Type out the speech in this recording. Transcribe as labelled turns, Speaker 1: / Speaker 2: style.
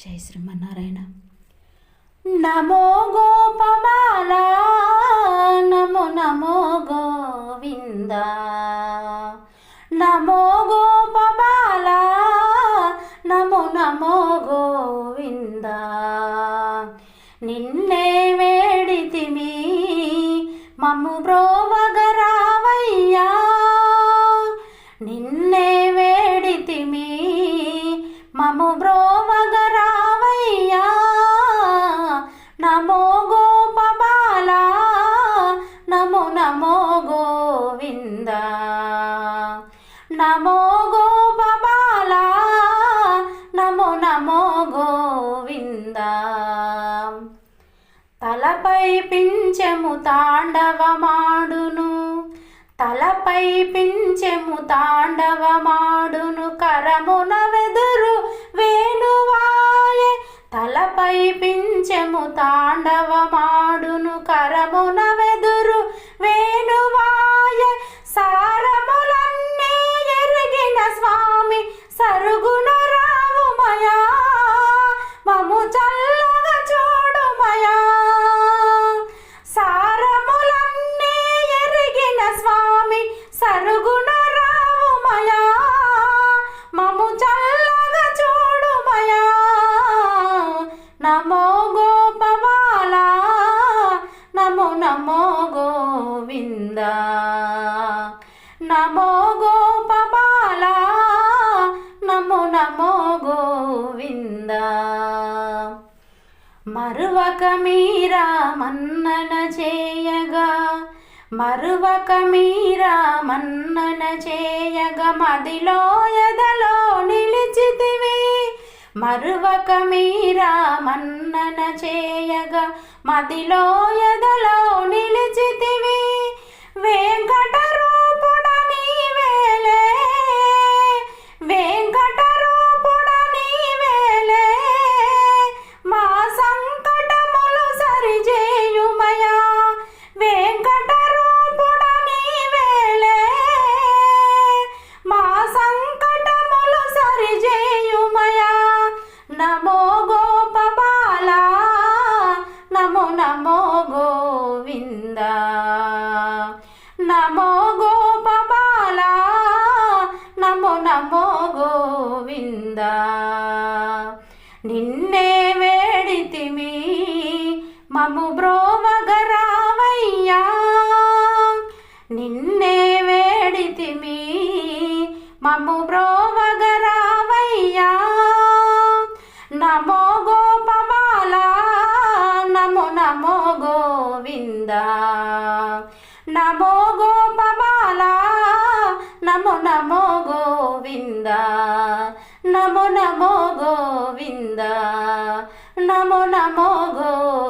Speaker 1: జై శ్రీమన్నారాయణ. నమో గోపబాల నమో నమో గోవింద, నమో గోపబాల నమో నమో గోవింద. నిన్నే వేడితిమి మమ్ము బ్రోవగరావయ్యా, నిన్నే వేడితిమి మమ్ము బ్రోవగరావయ్యా. నమో గోపబాల నమో నమో గోవింద, నమో గోపబాల నమో నమో గోవింద. తలపై పింఛము తాండవమాడును, తలపై పింఛము తాండవమాడును, కరమున వెదురు వేణువాయే. తలపై పింఛము తాండవమాడును, కరమున వెదురు వేణువాయే. సారములన్నీ ఎరిగిన స్వామి సరుగున రావుమయా, మము చల్లగా చూడుమయా. సారములన్నీ ఎరిగిన స్వామి సరుగున రావుమయా, మము చల్లగా చూడుమయా. నమో గోపబాల నమో నమో గోవింద, నమో గోపబాల నమో నమో గోవింద. మరువక మీరా మన్నన చేయగా, మరువక మీరా మన్నన చేయగా, మదిలో ఎదలో నిలిచితివి. మరువక మీరా మన్నన చేయగా, మదిలో ఎదలో నిలిచితివి. వెంకట రూపుడ నీవేలే, వెంకట రూపుడ నీవేలే. మా సంకటములు సరిచేయుమయా, వెంకట రూపుడ నీవేలే. మా సంకటములు సరిచేయుమయా. నమో గోపబాల నమో నమో గోవింద, నమో గోపబాల నమో నమో గోవింద. నిన్నే వేడితిమి మము బ్రోవగరావయ్యా, నిన్నే వేడితిమి మము బ్రోవగరావయ్యా. నమో గోపబాల నమో నమో గోవింద, నమో గోపబాల నమో నమో గోవింద, నమో నమో గోవింద, నమో నమో గోవింద.